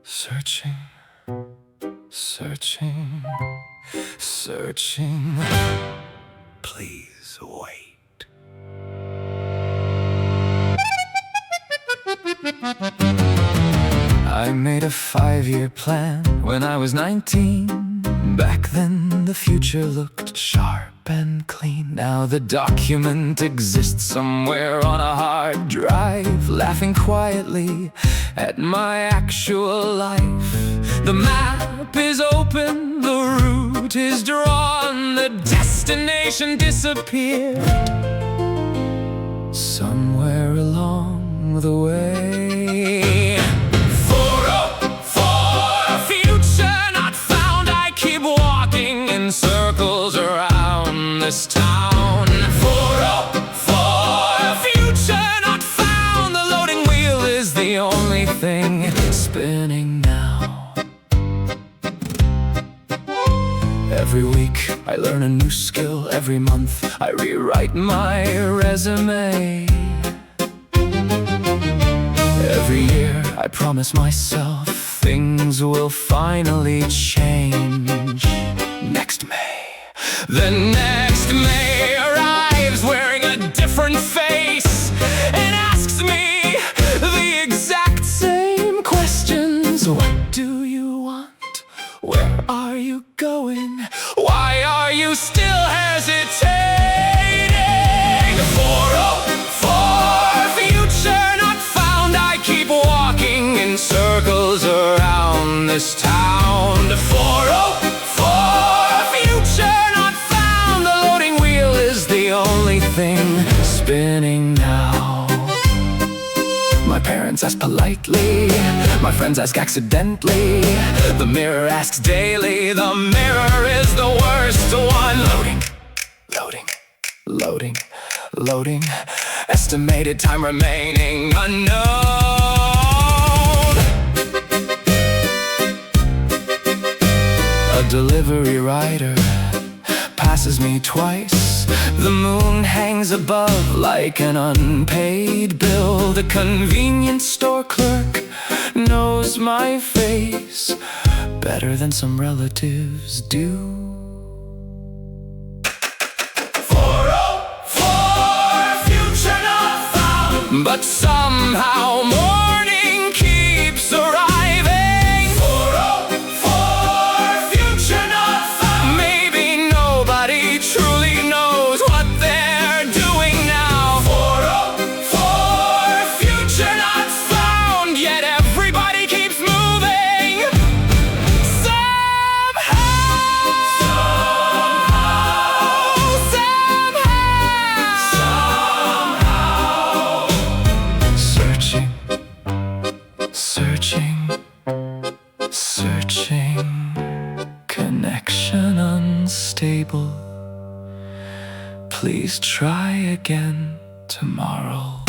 Searching, searching, searching. Please wait. I made a 5-year plan when I was 19. Back then the future looked sharp and clean. Now the document exists somewhere on a hard drive, laughing quietly at my actual life. The map is open, the route is drawn, the destination disappeared somewhere along the way. Circles around this town. 404, future not found. The loading wheel is the only thing spinning now. Every week I learn a new skill. Every month I rewrite my resume. Every year I promise myself things will finally change. Next May, the next May arrives wearing a different face and asks me the exact same questions. What do you want? Where are you going? Why are you still hesitating? 404, future not found. I keep walking in circles around this town. 404, thing spinning now. My parents ask politely, my friends ask accidentally, the mirror asks daily. The mirror is the worst one. Loading, loading, loading, loading. Estimated time remaining unknown. A delivery rider passes me twice. The moon hangs above like an unpaid bill. The convenience store clerk knows my face better than some relatives do. 404, future not found. But somehow morning keeps arriving. 404, future not found. Maybe nobody truly knows what they're doing now. 404, future not found. Yet everybody keeps moving. Somehow. Searching, searching, searching. Connection unstable. Please try again tomorrow.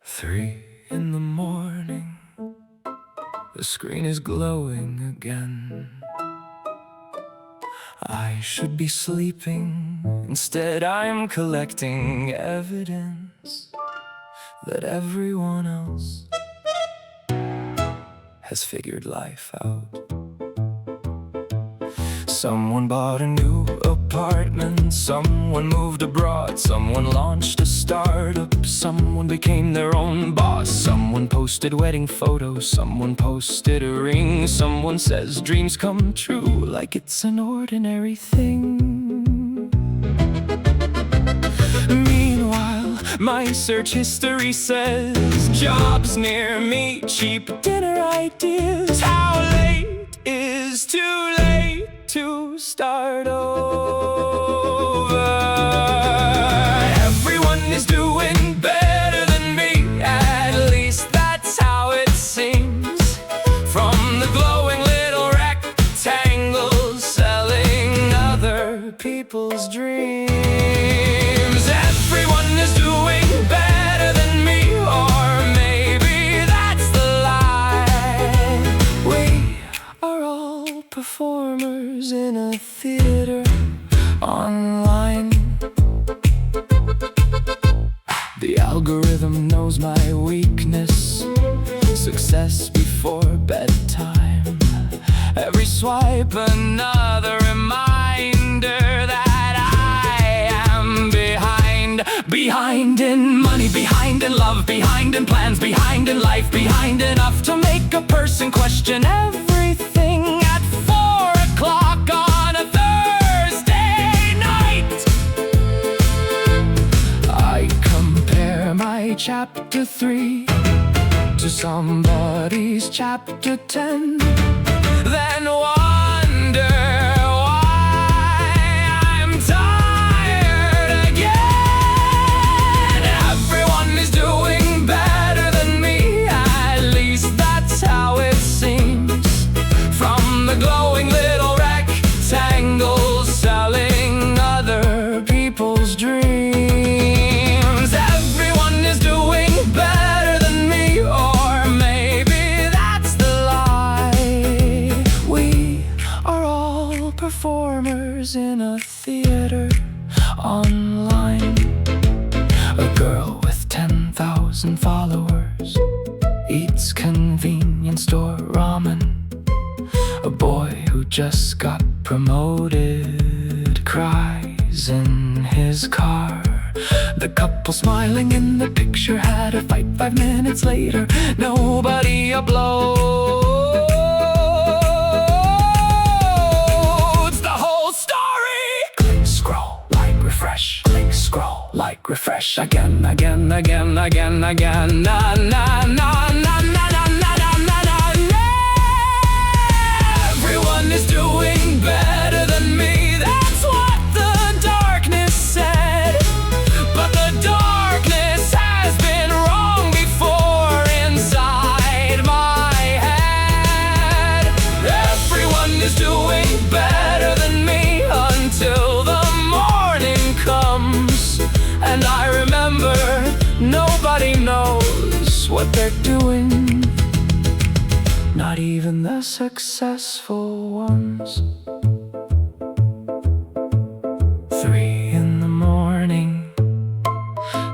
Three in the morning, the screen is glowing again. I should be sleeping, instead I'm collecting evidence that everyone else has figured life out. Someone bought a new apartment, someone moved abroad, someone launched a startup, someone became their own boss, someone posted wedding photos, someone posted a ring, someone says dreams come true like it's an ordinary thing. Meanwhile, my search history says jobs near me, cheap dinner ideas. How late is too late to start over? Everyone is doing better than me, at least that's how it seems. From the glowing little rectangles selling other people's dreams. Everyone is doing better than me, or maybe that's the lie. We are all performers performers in a theater online. The algorithm knows my weakness, success before bedtime. Every swipe another reminder that I am behind in money, behind in love, behind in plans, behind in life, behind enough to make a person question everything at 4 o'clock on a Thursday night. I compare my chapter 3 to somebody's chapter 10, then wonder why I'm tired again. Everyone is doing better than me, at least that's how it seems. From the glowing little rectangles selling other people's dreams. Everyone is doing better than me, or maybe that's the lie. We are all performers in a theater online. A girl with 10,000 followers eats convenience store ramen. A boy who just got promoted cries in his car. The couple smiling in the picture had a fight 5 minutes later. Nobody uploads the whole story. Click, scroll, like, refresh. Click, scroll, like, refresh. Again. Na na na na na na na na na na. Everyone is doing better than me. That's what the darkness said. But the darkness has been wrong before inside my head. Everyone is doing better than me until the morning comes, and I remember nobody knows what they're doing. Not even the successful ones. 3 in the morning,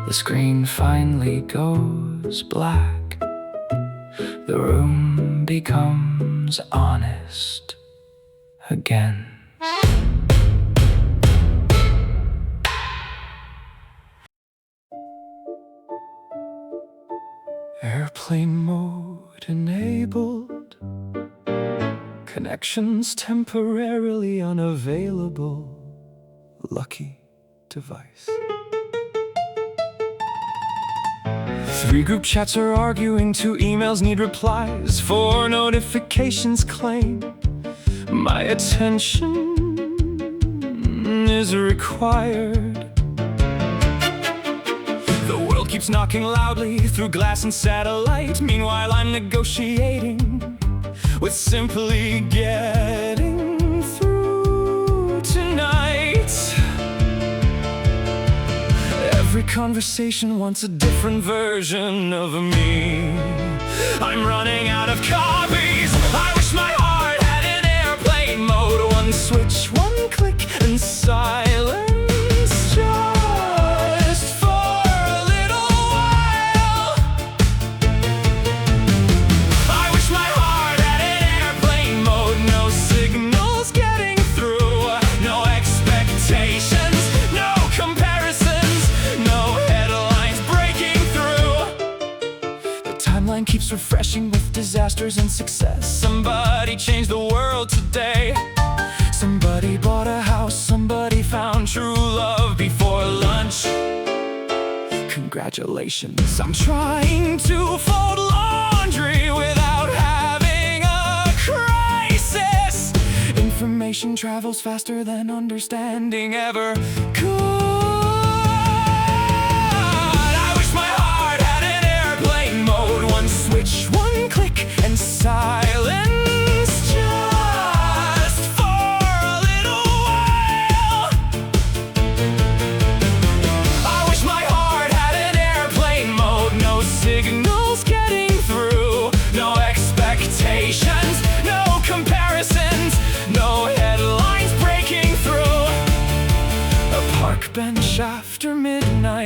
the screen finally goes black. The room becomes honest again. Airplane mode enabled. Connections temporarily unavailable. Lucky device. 3 group chats are arguing, 2 emails need replies, 4 notifications claim my attention is required. The world keeps knocking loudly through glass and satellite. Meanwhile, I'm negotiating with simply getting through tonight. Every conversation wants a different version of me. I'm running out of copies. I wish my heart had an airplane mode. 1 switch, 1 click, and silence. Just for a little while. I wish my heart had an airplane mode. No signals getting through. No expectations. No comparisons. No headlines breaking through. The timeline keeps refreshing with disasters and success. Somebody changed the world today. Somebody bought a house. Somebody found true love before lunch. Congratulations. I'm trying to fold laundry without having a crisis. Information travels faster than understanding ever could. I wish my heart had an airplane mode. 1 switch, 1 click, and silence. Just for a little while. I wish my heart had an airplane mode. No signals getting through. No expectations. No comparisons. No headlines.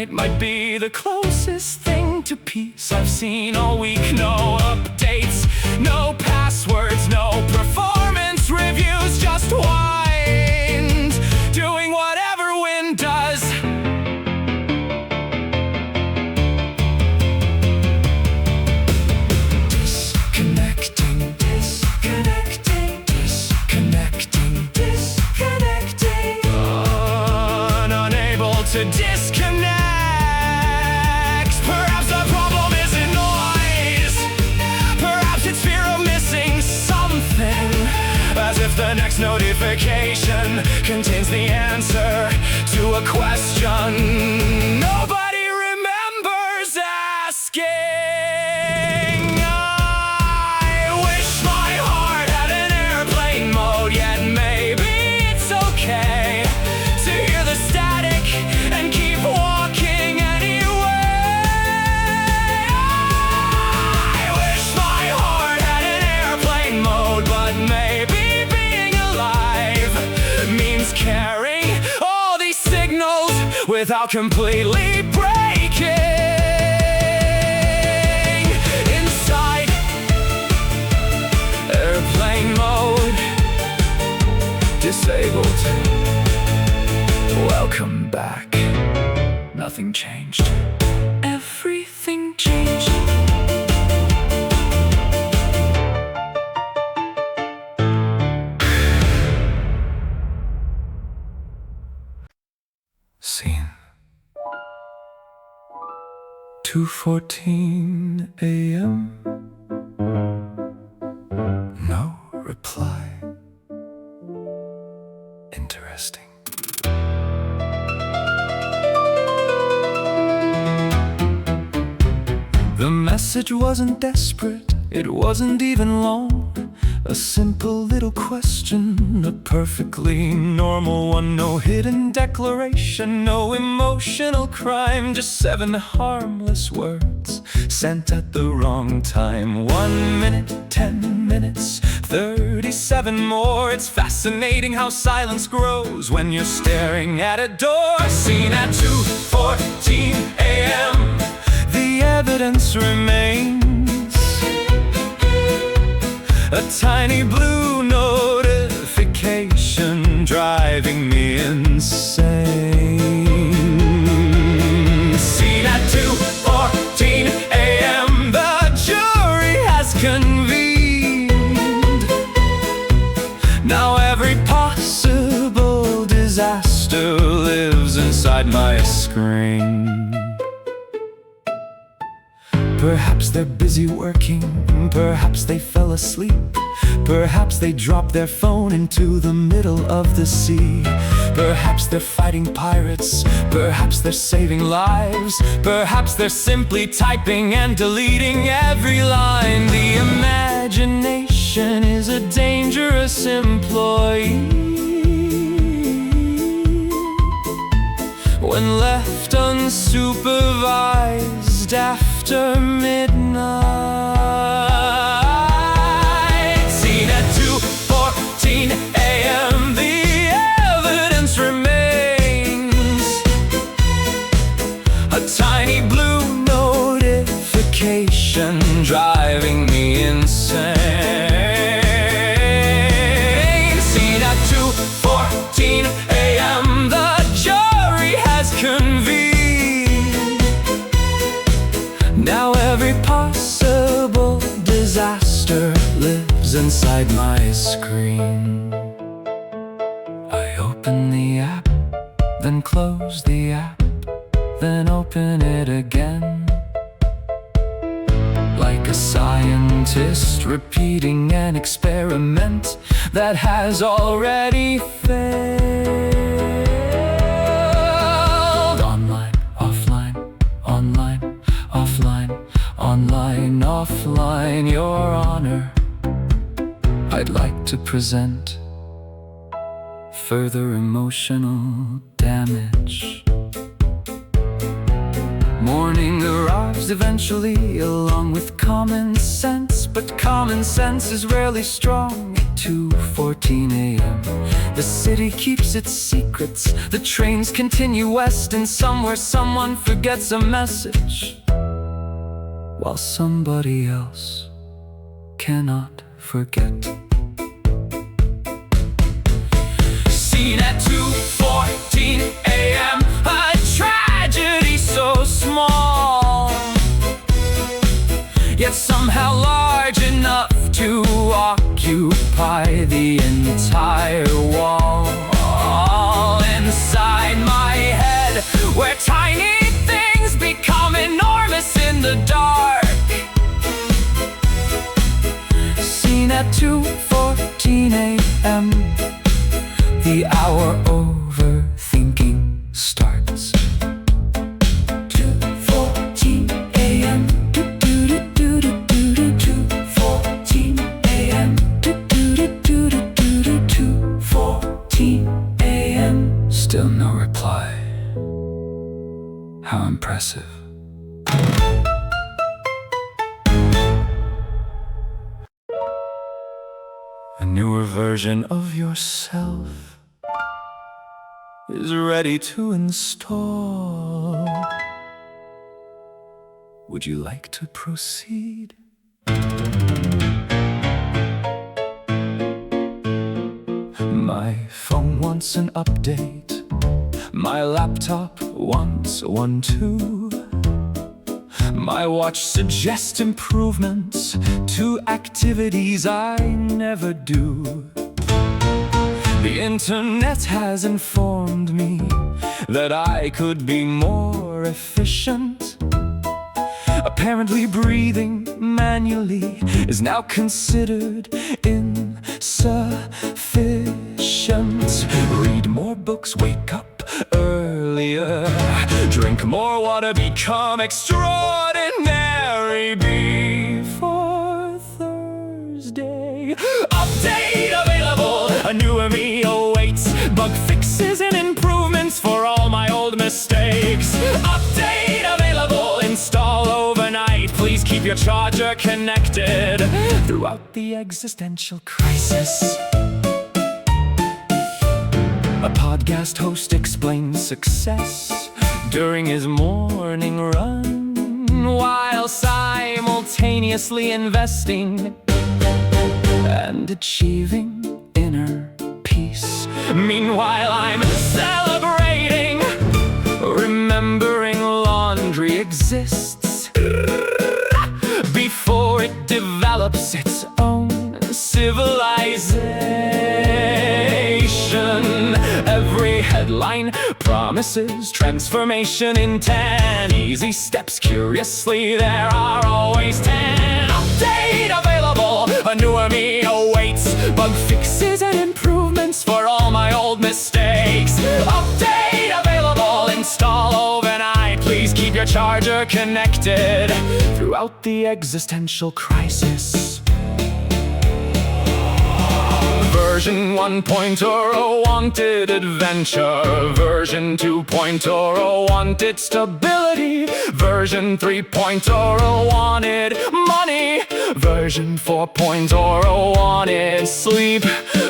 night might be the closest thing to peace I've seen all week. No updates, no passwords, no performance reviews, just wind, doing whatever wind does. Disconnecting, disconnecting, disconnecting, disconnecting. Unable to disconnect. Perhaps the problem isn't noise. Perhaps it's fear of missing something. As if the next notification contains the answer to a question nobody remembers asking. I wish my heart had an airplane mode, yet maybe it's okay to hear the static and keep walking anyway. I wish my heart had an airplane mode, but maybe being alive means carrying all these signals without completely breaking inside airplane mode. Disabled. Welcome back. Nothing changed. Everything changed. Scene 2:14 a.m. No reply. Interesting. The message wasn't desperate, it wasn't even long. A simple little question, a perfectly normal one. No hidden declaration, no emotional crime. Just 7 harmless words sent at the wrong time. 1 minute, 10 minutes, 37 more. It's fascinating how silence grows when you're staring at a door. Seen at 2:14 a.m. The evidence remains. A tiny blue notification driving me insane. Seen at 2:14 a.m. The jury has convened. Now every possible disaster lives inside my screen. Perhaps they're busy working, perhaps they fell asleep, perhaps they dropped their phone into the middle of the sea. Perhaps they're fighting pirates, perhaps they're saving lives, perhaps they're simply typing and deleting every line. The imagination is a dangerous employee. When left unsupervised after midnight. Seen at 2:14 a.m. The evidence remains. A tiny blue notification driving me insane. Seen at 2:14 a.m. The jury has convened. Now every possible disaster lives inside my screen. I open the app, then close the app, then open it again. Like a scientist repeating an experiment that has already failed. Online, offline, online, offline, online, offline, Your Honor. I'd like to present further emotional damage. Morning arrives eventually, along with common sense. But common sense is rarely strong. 2:14 a.m. The city keeps its secrets. The trains continue west, and somewhere someone forgets a message, while somebody else cannot forget. Seen at 2:14 a.m. A tragedy so small, yet somehow large enough to occupy the entire wall. All inside my head, where tiny things become enormous in the dark. Seen at 2:14 a.m. The hour overthinking starts. 2:14 a.m. 2:14 a.m. 2:14 a.m. Still no reply. How impressive. A newer version of yourself is ready to install. Would you like to proceed? My phone wants an update. My laptop wants one too. My watch suggests improvements to activities I never do. The internet has informed me that I could be more efficient. Apparently breathing manually is now considered insufficient. Read more books, wake up earlier, drink more water, become extraordinary before Thursday. Update available, a newer me awaits. Bug fixes and improvements for all my old mistakes. Update available, install overnight. Please keep your charger connected throughout the existential crisis. A podcast host explains success during his morning run, while simultaneously investing and achieving inner peace. Meanwhile, I'm celebrating, remembering laundry exists before it develops its own civilization. Every headline promises transformation in 10 easy steps. Curiously, there are always 10. Update available, a newer me awaits. Bug fixes and improvements for all my old mistakes. Update available, install overnight. Please keep your charger connected throughout the existential crisis. Version 1.0 wanted adventure. Version 2.0 wanted stability. Version 3.0 wanted money. Version 4.0 wanted sleep.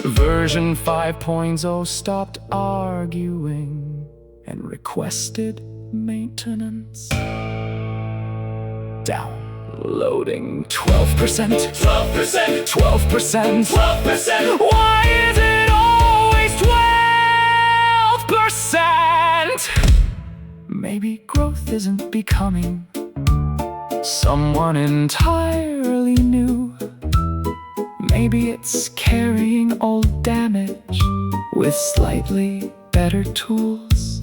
Version 5.0 stopped arguing and requested maintenance. Downloading 12%, 12%, 12%, 12%. Why is it always 12%? Maybe growth isn't becoming someone entirely new. Maybe it's carrying old damage with slightly better tools.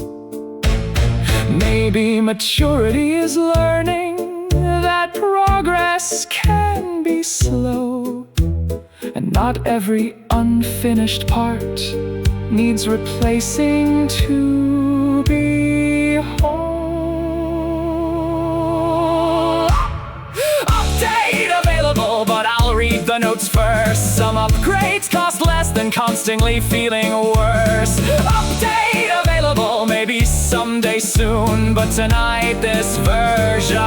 Maybe maturity is learning that progress can be slow, and not every unfinished part needs replacing to be whole. Update available, but I'll read the notes first. Some upgrades cost less than constantly feeling worse. Update available, maybe someday soon, but tonight this version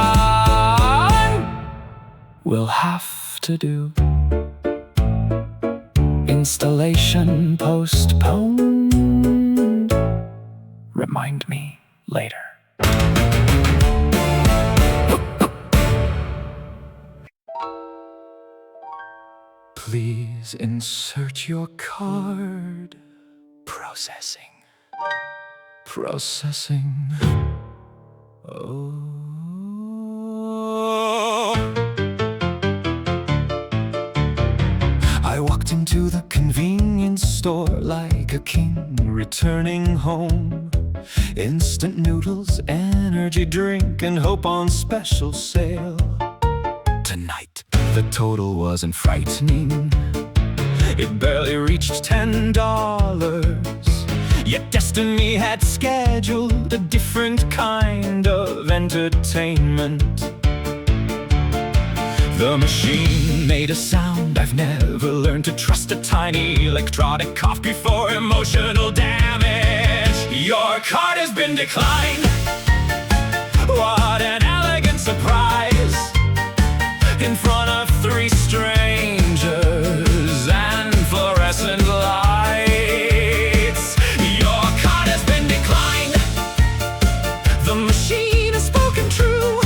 will have to do. installation postponed. Remind me later. Please insert your card. Processing. Processing. Oh. I walked into the convenience store like a king returning home. Instant noodles, energy drink, and hope on special sale. Tonight, the total wasn't frightening. It barely reached $10. Yet destiny had scheduled a different kind of entertainment. The machine made a sound I've never learned to trust. A tiny electronic cough before emotional damage. Your card has been declined. What an elegant surprise. In front of 3 strangers and fluorescent lights. Your card has been declined. The machine has spoken true.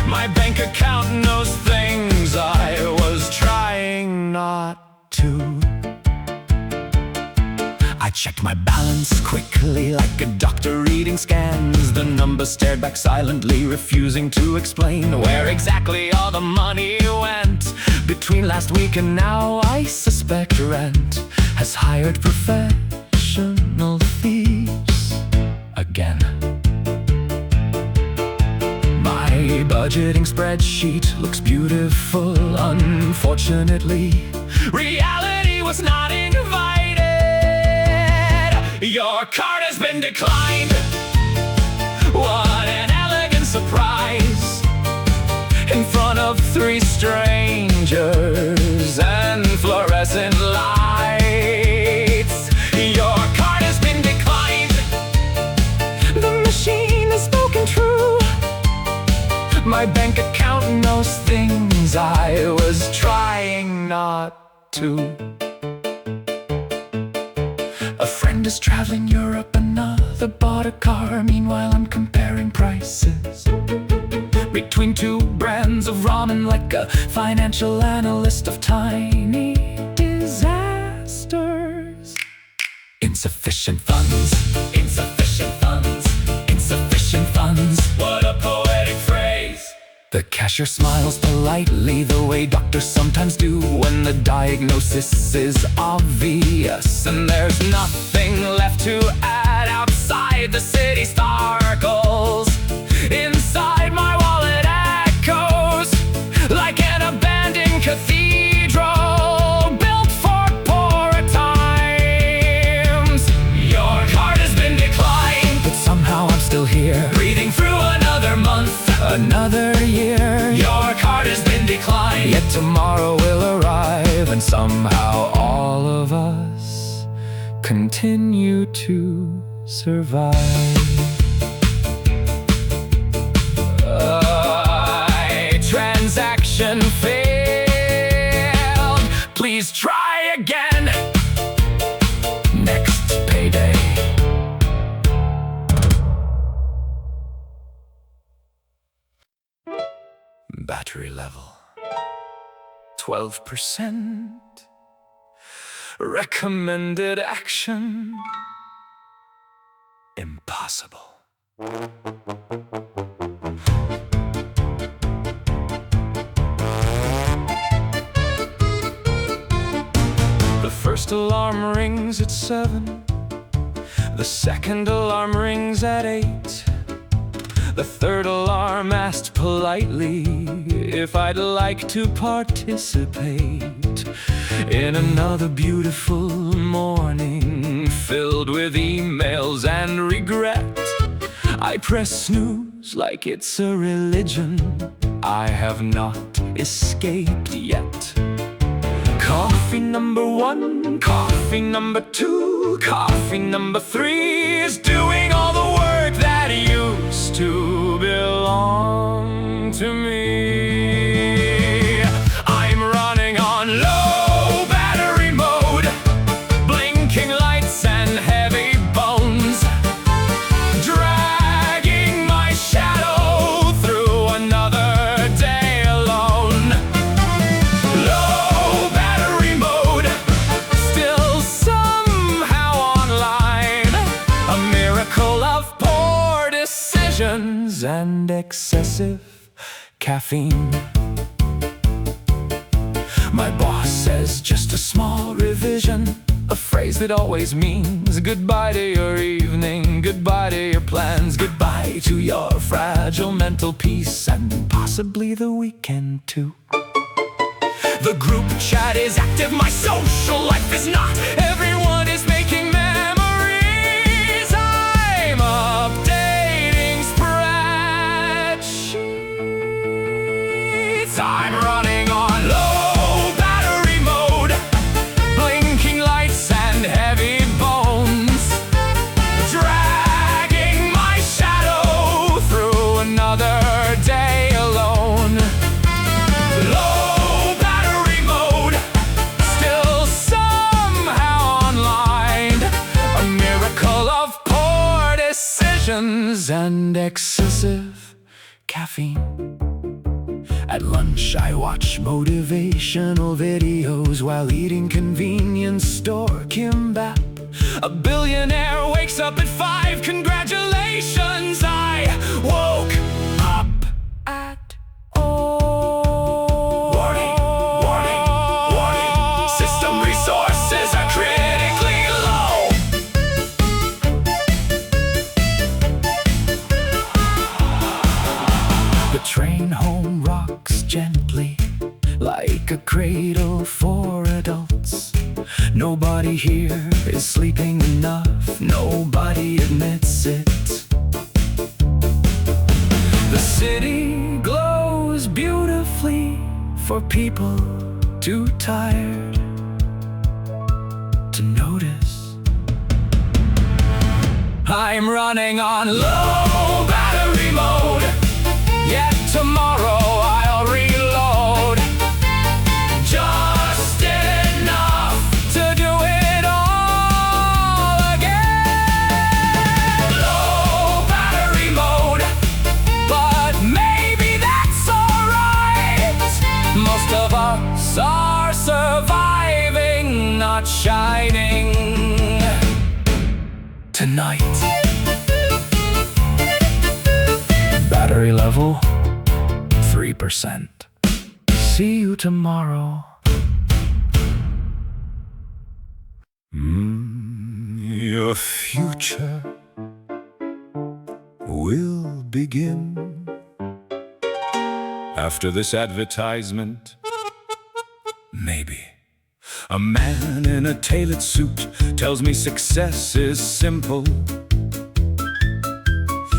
My bank account knows things I was trying not to. I checked my balance quickly like a doctor reading scans. The number stared back silently, refusing to explain where exactly all the money went. Between last week and now, I suspect rent has hired professional thieves again. My budgeting spreadsheet looks beautiful. Unfortunately, reality was not invited. Your card has been declined. What an elegant surprise. In front of 3 strangers and fluorescent lights. Your card has been declined. The machine has spoken true. My bank account knows things I was trying not to. A friend is traveling Europe, another bought a car. Meanwhile, I'm comparing prices between 2 brands of ramen like a financial analyst of tiny disasters. Insufficient funds, insufficient funds, insufficient funds. What a poetic phrase. The cashier smiles politely the way doctors sometimes do when the diagnosis is obvious and there's nothing left to add outside the city sparkles. Inside my wallet echoes like an abandoned cathedral built for poorer times. Your card has been declined, but somehow I'm still here, breathing through another month, another year. Your card has been declined, yet tomorrow will arrive, and somehow all of us continue to survive. Transaction failed. Please try again. Next payday. Battery level 12%. Recommended action impossible. The first alarm rings at 7. The second alarm rings at 8. The third alarm asked politely if I'd like to participate in another beautiful morning filled with emails and regret. I press snooze like it's a religion I have not escaped yet. Coffee number 1, coffee number 2, coffee number 3 is doing all the work that used to belong to me. I'm running on low battery mode. excessive caffeine. My boss says just a small revision, a phrase that always means goodbye to your evening, goodbye to your plans, goodbye to your fragile mental peace, and possibly the weekend too. The group chat is active, my social life is not. Everyone is making memories. I'm updating spreadsheets. I'm running on low battery mode, blinking lights and heavy bones, dragging my shadow through another day alone. Low battery mode, still somehow online, a miracle of poor decisions and excessive caffeine. At lunch I watch motivational videos while eating convenience store kimbap. A billionaire wakes up at 5, congratulations, I woke up at warning, warning, warning. System resources are critically low. The train home rocks gently like a cradle for adults. Nobody here is sleeping enough, nobody admits it. The city glows beautifully for people too tired to notice. I'm running on low battery mode, yet tomorrow I'll reload. Just enough to do it all again. Low battery mode, but maybe that's alright. Most of us are surviving, not shining tonight. Battery level 3%. See you tomorrow. Your future will begin after this advertisement. Maybe a man in a tailored suit tells me success is simple.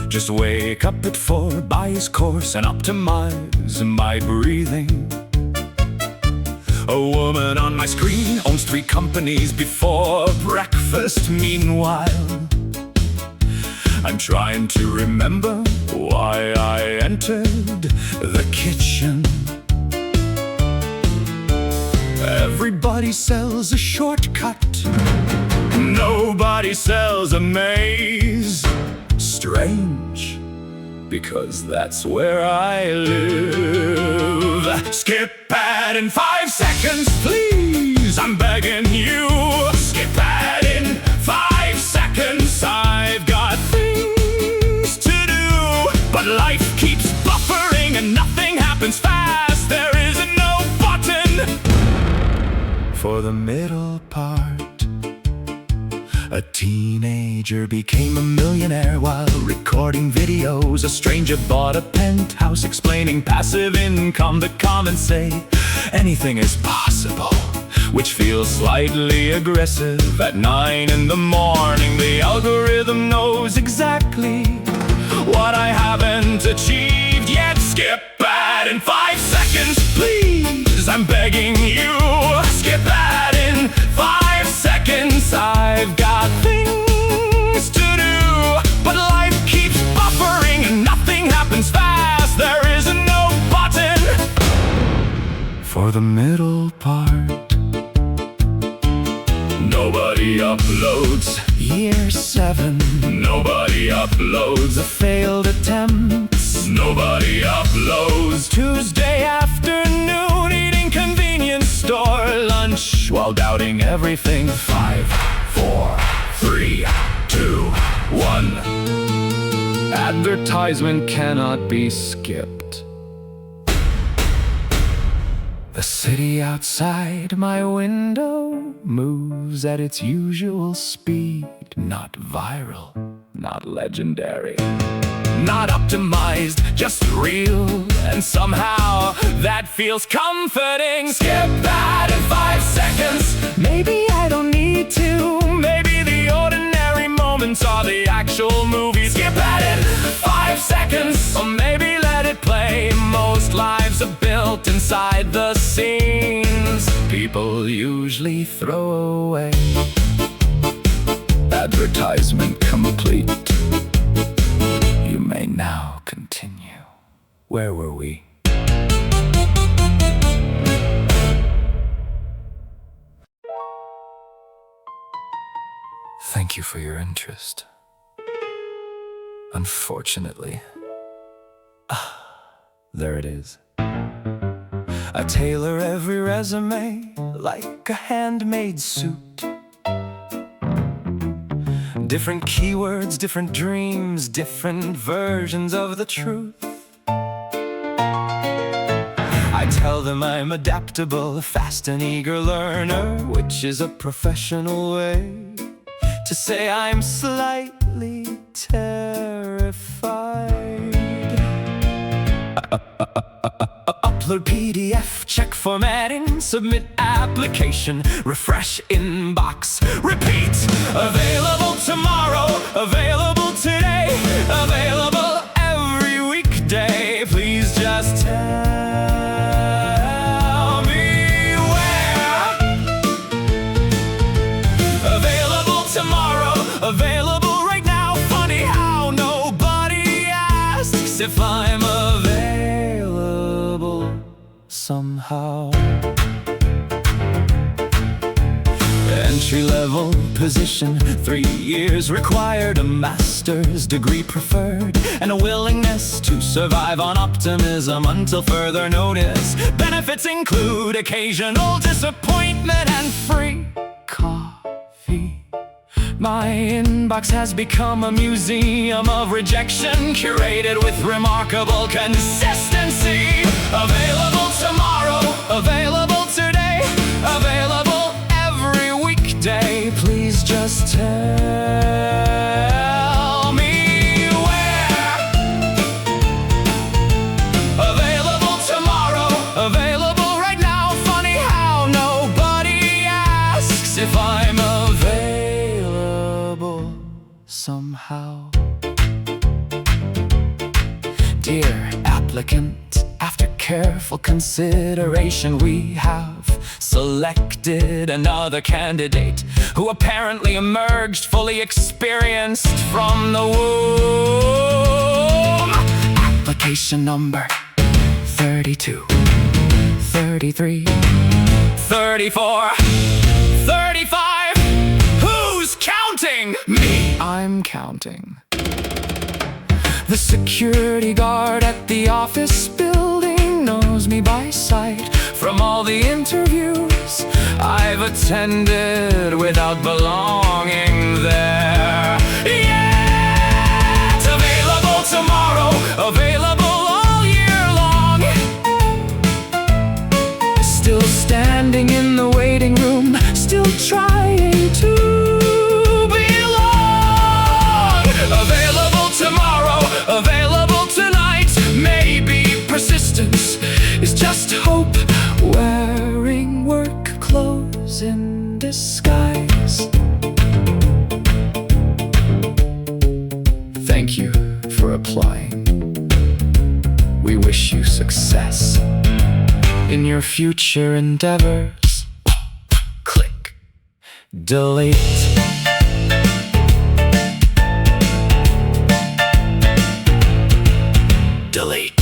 Just wake up at 4, buy his course, and optimize my breathing. A woman on my screen owns 3 companies before breakfast. Meanwhile, I'm trying to remember why I entered the kitchen. Everybody sells a shortcut, nobody sells a maze. Strange, because that's where I live. Skip ad in 5 seconds, please, I'm begging you. Skip ad in 5 seconds, I've got things to do. But life keeps buffering and nothing happens fast. There is no button for the middle part. A teenager became a millionaire while recording videos. A stranger bought a penthouse explaining passive income. The comments say anything is possible, which feels slightly aggressive. At 9 in the morning, the algorithm knows exactly what I haven't achieved yet. Skip ad in 5 seconds, please, I'm begging you. Skip ad in 5 seconds, I've got things to do. But life keeps buffering and nothing happens fast. There is no button for the middle part. Nobody uploads year 7. Nobody uploads a failed attempt. Nobody uploads Tuesday afternoon, eating convenience store lunch while doubting everything. 5, 4, 3, 2, 1. At the advertisement cannot be skipped. The city outside my window moves at its usual speed. Not viral, not legendary, not optimized, just real. And somehow that feels comforting. Skip that in 5 seconds. Maybe I don't need to. Maybe the ordinary moments are the actual movie. Skip that in 5 seconds. Or maybe let it play. Most lives are built inside the scenes people usually throw away. Advertisement complete. You may now continue. Where were we? Thank you for your interest. Unfortunately, there it is. I tailor every resume like a handmade suit. Different keywords, different dreams, different versions of the truth. I tell them I'm adaptable, a fast and eager learner, which is a professional way to say I'm slightly terrified. Upload PDF, check formatting, submit application, refresh inbox, repeat. Available tomorrow, available today, available every weekday. Please just tell me where. Available tomorrow, available right now. Funny how nobody asks if I'm available somehow. Entry-level position, 3 years required, a master's degree preferred, and a willingness to survive on optimism until further notice. Benefits include occasional disappointment and free coffee. My inbox has become a museum of rejection, curated with remarkable consistency. Available tomorrow, available today, available every weekday. Please just tell me where. Available tomorrow, available right now. Funny how nobody asks if I'm available somehow. Dear applicant, after careful consideration, we have selected another candidate who apparently emerged fully experienced from the womb. Application number 32, 33, 34, 35. Who's counting? Me. I'm counting. The security guard at the office building knows me by sight from all the interviews I've attended without belonging there. Yet available tomorrow, available all year long. Still standing in the waiting room, still trying to belong. Available tomorrow, available tonight. Maybe persistence is just hope wearing work clothes in disguise. Thank you for applying. We wish you success in your future endeavors. Click. Delete. Delete.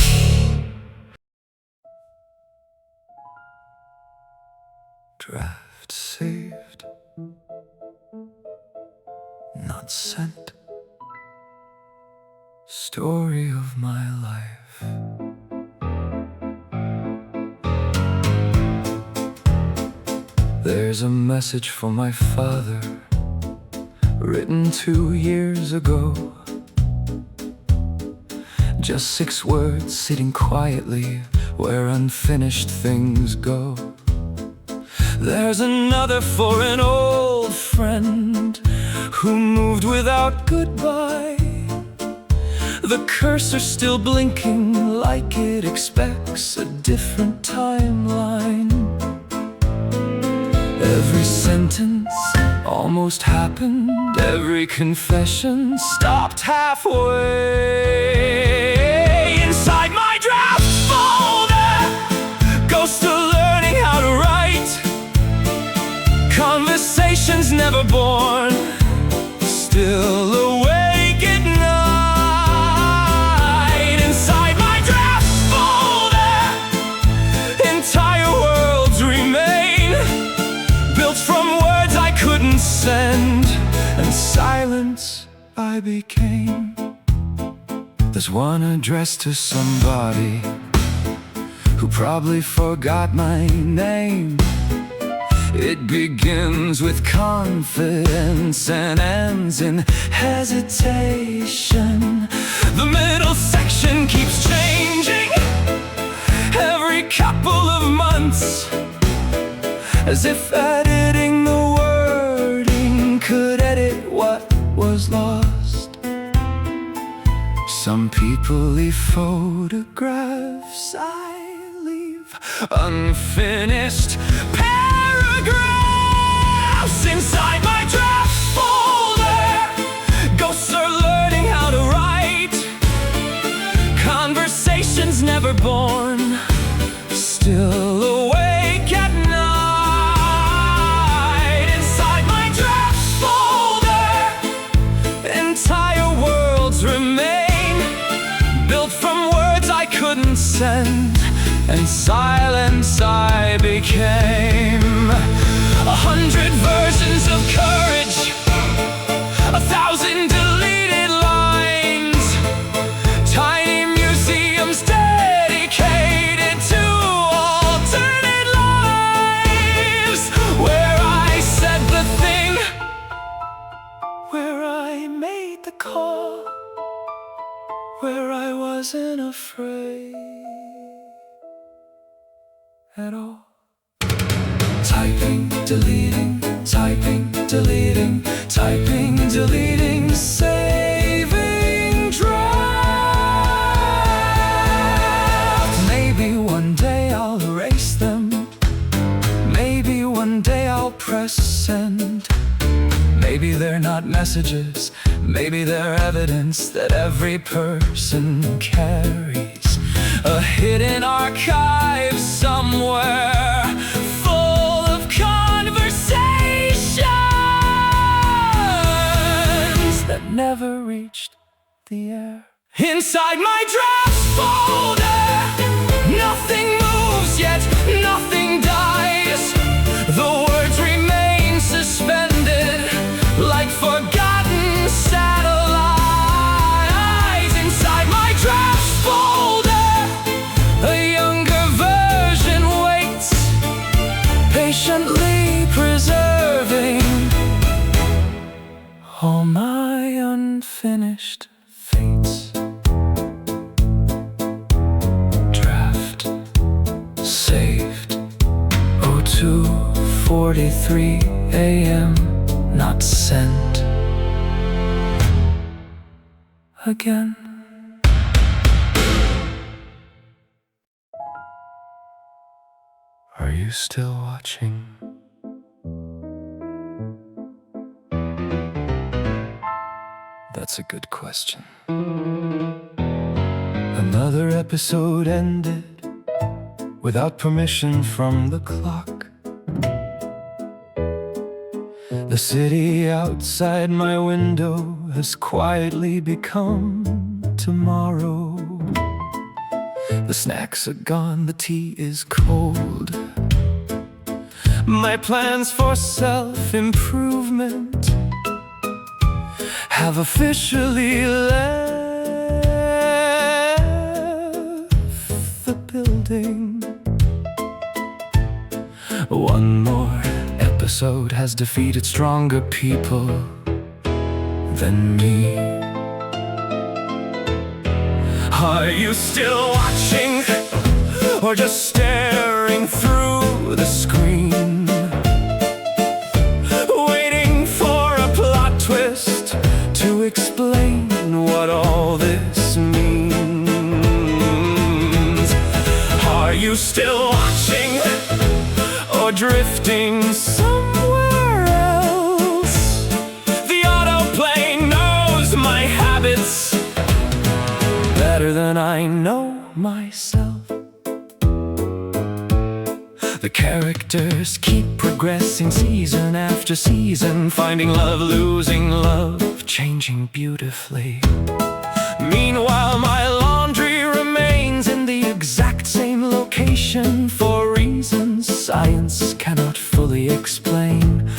Draft saved, not sent. Story of my life. There's a message for my father, written 2 years ago. Just 6 words sitting quietly where unfinished things go. There's another for an old friend who moved without goodbye. The cursor still blinking like it expects a different timeline. Every sentence almost happened, every confession stopped halfway. Inside my draft folder, ghosts are learning how to write. Conversations never born, still awake at night. Inside my draft folder, entire worlds remain, built from words I couldn't send, and silence I became. There's one addressed to somebody who probably forgot my name. It begins with confidence and ends in hesitation. The middle section keeps changing every couple of months, as if editing the wording could edit what was lost. Some people leave photographs, I leave unfinished paragraphs. Inside my draft folder, ghosts are learning how to write. Conversations never born, still awake at night. Inside my draft folder, entire worlds remain, built from words I couldn't send, and silence I became. 100 versions of courage, 1,000 deleted lines, tiny museums dedicated to alternate lives, where I said the thing, where I made the call, where I wasn't afraid at all. Typing, deleting, typing, deleting, typing, deleting, saving draft. Maybe one day I'll erase them, maybe one day I'll press send. Maybe they're not messages, maybe they're evidence that every person carries a hidden archive somewhere, full of conversations that never reached the air. Inside my draft folder, nothing moves yet, nothing dies. The words remain suspended like forgotten satellites. Inside my draft folder, a younger version waits, patiently preserving all my unfinished fates. Draft saved 02:43 a.m. not sent again. Are you still watching? That's a good question. Another episode ended without permission from the clock. The city outside my window has quietly become tomorrow. The snacks are gone, the tea is cold. My plans for self-improvement have officially left the building. One more episode has defeated stronger people than me. Are you still watching, or just staring through the screen, waiting for a plot twist to explain what all this means? Are you still watching, or drifting somewhere else? The autoplay knows my habits better than I know myself. The characters keep progressing season after season, finding love, losing love, changing beautifully. Meanwhile, my laundry remains in the exact same location for reasons science cannot fully explain.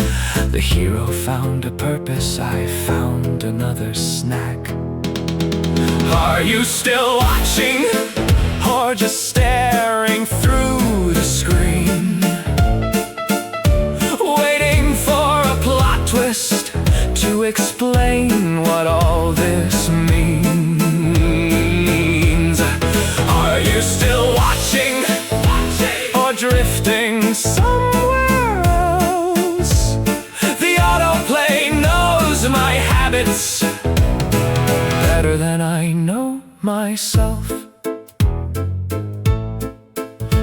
The hero found a purpose, I found another snack. Are you still watching, or just staring through the screen, waiting for a plot twist to explain what all this means? Are you still watching, or drifting somewhere else? The autoplay knows my habits better than I know myself.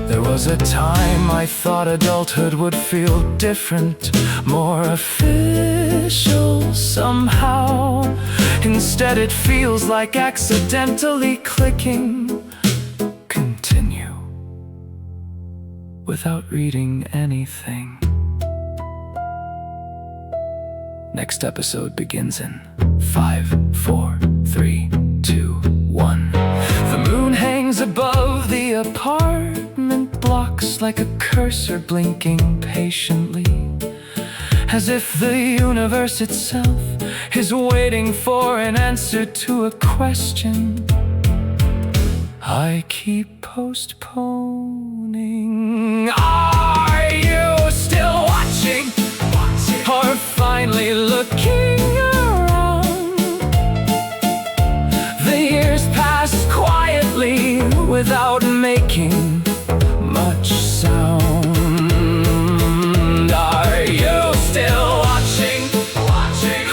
There was a time I thought adulthood would feel different, more official somehow. Instead it feels like accidentally clicking continue without reading anything. Next episode begins in 5, 4, 3, 2, 1. The moon hangs above the apartment blocks like a cursor blinking patiently, as if the universe itself is waiting for an answer to a question I keep postponing. Are you still watching, or finally looking around? The years pass quietly without making much sound. Are you still watching,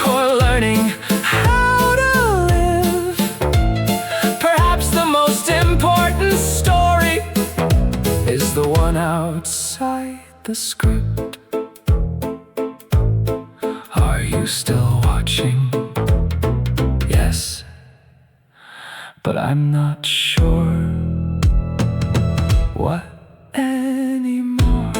or learning how to live? Perhaps the most important story is the one outside the script. Are you still watching? Yes, but I'm not sure what anymore.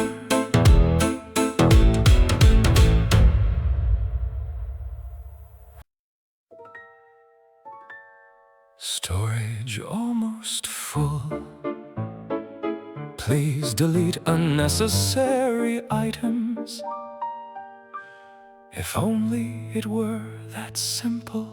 Storage almost full. Please delete unnecessary items. If only it were that simple.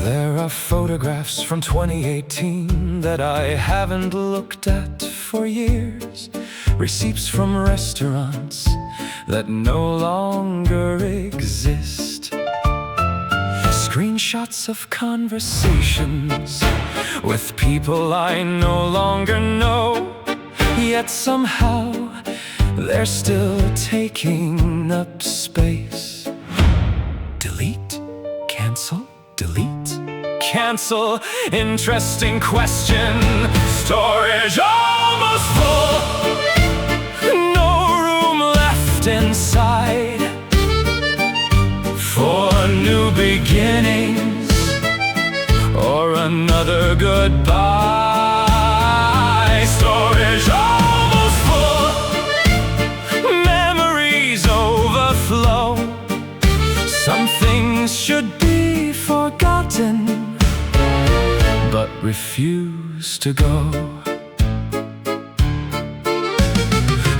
There are photographs from 2018 that I haven't looked at for years. Receipts from restaurants that no longer exist. Screenshots of conversations with people I no longer know, yet somehow they're still taking up space. Delete, cancel, delete, cancel. Interesting question. Storage almost full. No room left inside for new beginnings or another goodbye. Storage almost full. Memories overflow. Some things should be forgotten, but refuse to go.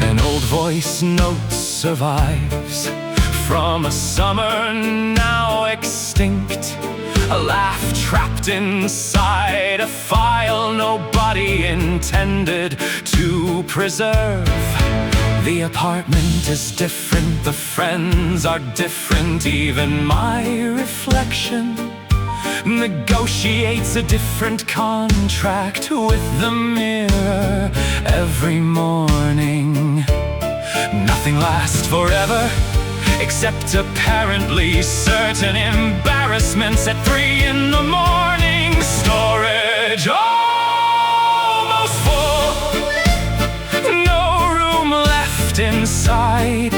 An old voice note survives from a summer now extinct. A laugh trapped inside a file nobody intended to preserve. The apartment is different, the friends are different. Even my reflection negotiates a different contract with the mirror every morning. Nothing lasts forever, except apparently certain embarrassments at 3 in the morning. Storage almost full, no room left inside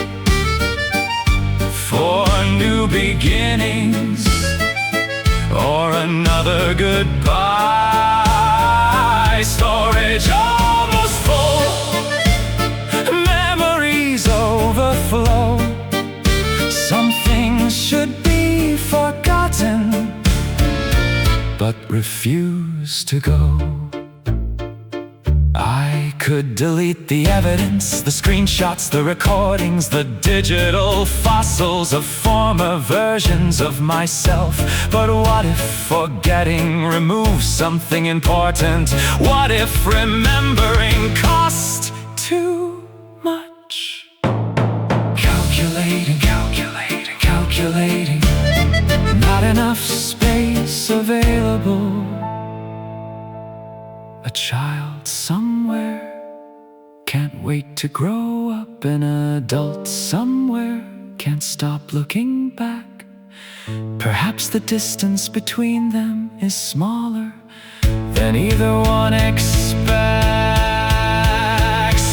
for new beginnings or another goodbye. Storage almost full, memories overflow. Some things should be forgotten, but refuse to go. I could delete the evidence, the screenshots, the recordings, the digital fossils of former versions of myself. But what if forgetting removes something important? What if remembering cost too much? Calculating, calculating, calculating. Not enough space available. A child somewhere can't wait to grow up. An adult somewhere can't stop looking back. Perhaps the distance between them is smaller than either one expects.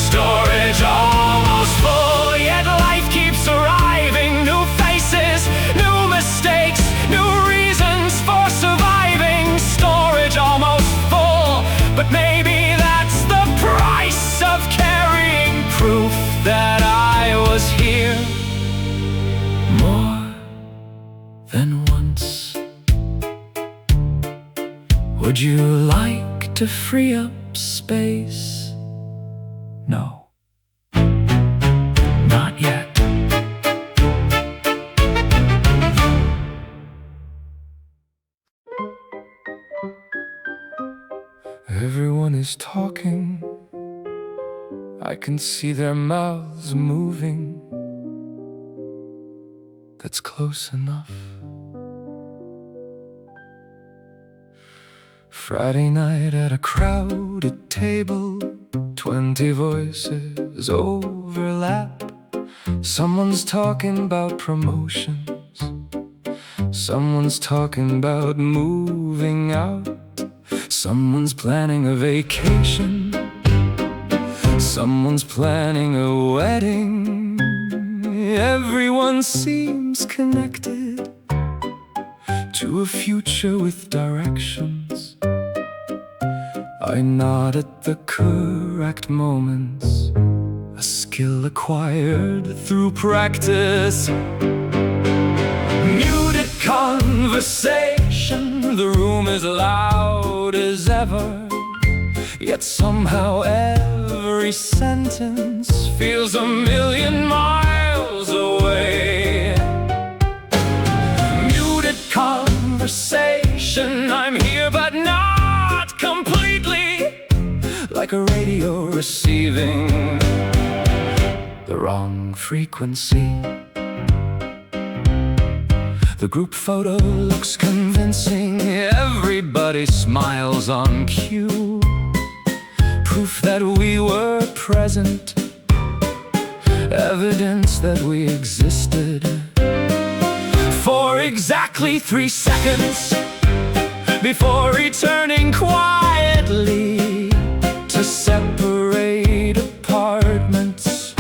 Storage almost full, yet life keeps arriving. New faces, new mistakes, new reasons for surviving. Storage almost full, but maybe that's the price of carrying proof that I was here more than once. Would you like to free up space? No, not yet. Everyone is talking, I can see their mouths moving. That's close enough. Friday night at a crowded table, 20 voices overlap. Someone's talking about promotions, someone's talking about moving out. Someone's planning a vacation, someone's planning a wedding. Everyone seems connected to a future with directions. I nod at the correct moments, a skill acquired through practice. Muted conversation, the room is loud as ever, yet somehow every sentence feels a million miles away. Muted conversation, I'm here but not completely, like a radio receiving the wrong frequency. The group photo looks convincing, everybody smiles on cue. Proof that we were present, evidence that we existed for exactly 3 seconds before returning quietly to separate apartments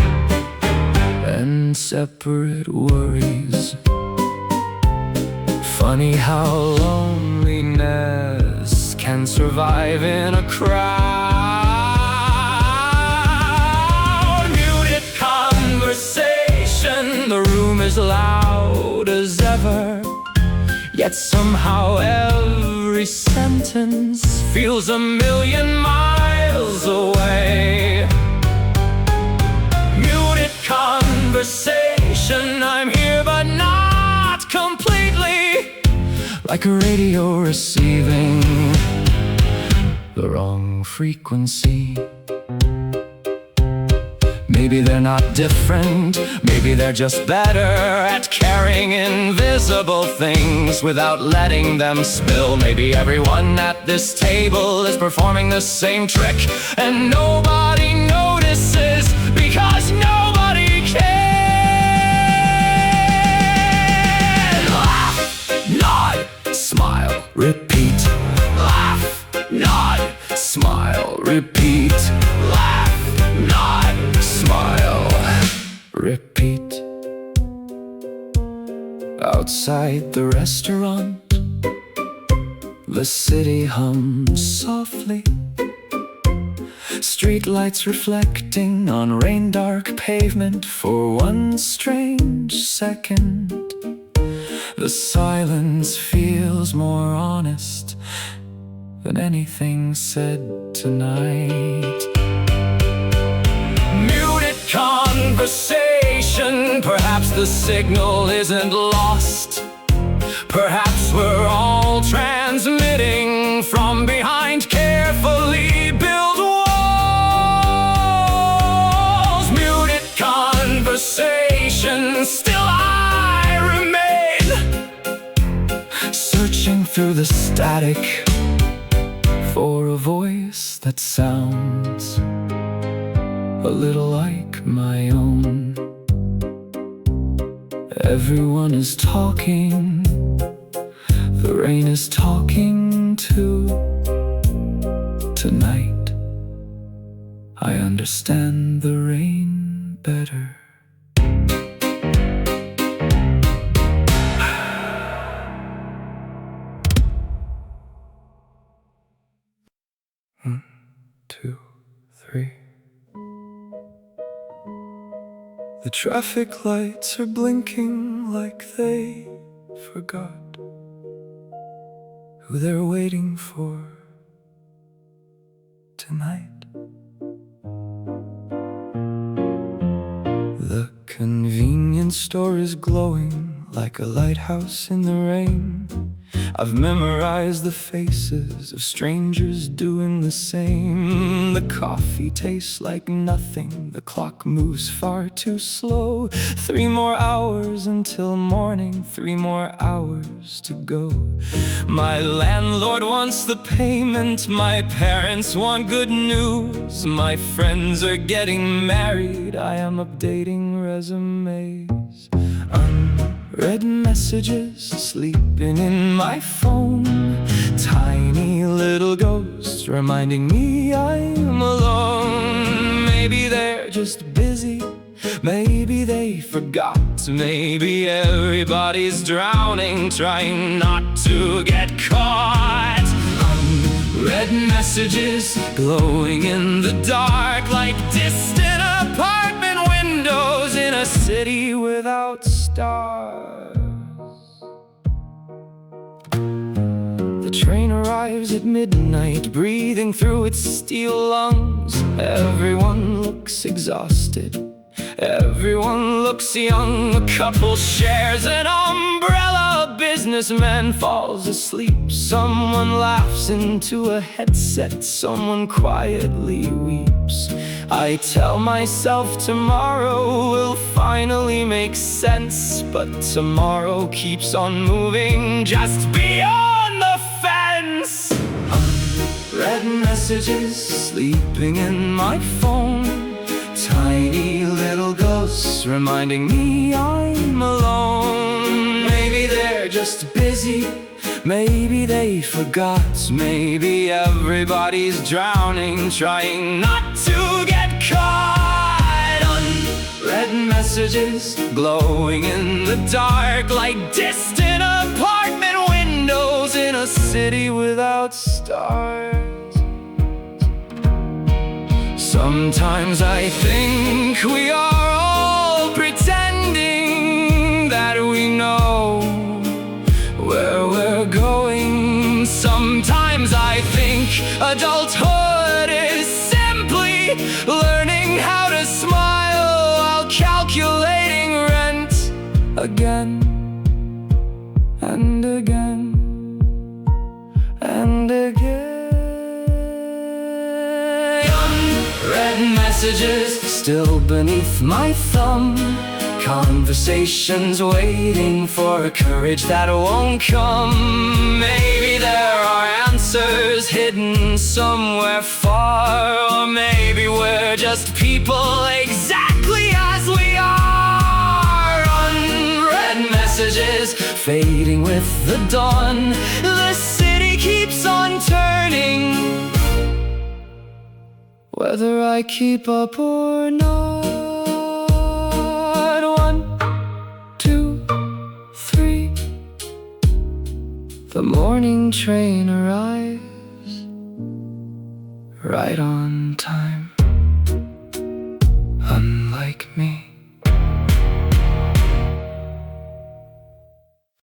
and separate worries. Funny how loneliness can survive in a crowd. Muted conversation, the room is loud as ever, yet somehow every sentence feels a million miles away. Muted conversation, I'm here but not completely, like a radio receiving the wrong frequency. Maybe they're not different, maybe they're just better at carrying invisible things without letting them spill. Maybe everyone at this table is performing the same trick, and nobody notices because nobody can. Laugh, nod, smile, repeat. Laugh, nod, smile, repeat. Laugh, nod, smile, repeat. Outside the restaurant, the city hums softly, streetlights reflecting on rain-dark pavement for one strange second. The silence feels more honest than anything said tonight. Muted conversation, perhaps the signal isn't lost. Perhaps we're all transmitting from behind carefully built walls. Muted conversation, still I remain, searching through the static for a voice that sounds a little like my own. Everyone is talking, the rain is talking too. Tonight, I understand the rain better. One, two, three. The traffic lights are blinking like they forgot who they're waiting for tonight. The convenience store is glowing like a lighthouse in the rain. I've memorized the faces of strangers doing the same. The coffee tastes like nothing, the clock moves far too slow. 3 more hours until morning, 3 more hours to go. My landlord wants the payment, my parents want good news. My friends are getting married, I am updating resumes. Unread messages sleeping in my phone. Tiny little ghosts reminding me I'm alone. Maybe they're just busy, maybe they forgot. Maybe everybody's drowning, trying not to get caught. Unread messages glowing in the dark like distant apartment windows in a city without stars. The train arrives at midnight, breathing through its steel lungs. Everyone looks exhausted, everyone looks young. A couple shares an umbrella, a businessman falls asleep. Someone laughs into a headset, someone quietly weeps. I tell myself tomorrow will finally make sense, but tomorrow keeps on moving just beyond the fence. Unread messages sleeping in my phone. Tiny little ghosts reminding me I'm alone. Maybe they're just busy, maybe they forgot. Maybe everybody's drowning, trying not to get caught. Unread messages glowing in the dark like distant apartment windows in a city without stars. Sometimes I think we are all pretending that we know where we're going. Sometimes I think adulthood is simply learning how to smile while calculating rent again and again and again. Read messages still beneath my thumb, conversations waiting for a courage that won't come. Maybe there are answers hidden somewhere far, or maybe we're just people exactly as we are. Unread messages fading with the dawn. The city keeps on turning, whether I keep up or not. 1, 2, 3. The morning train arrives right on time. Unlike me.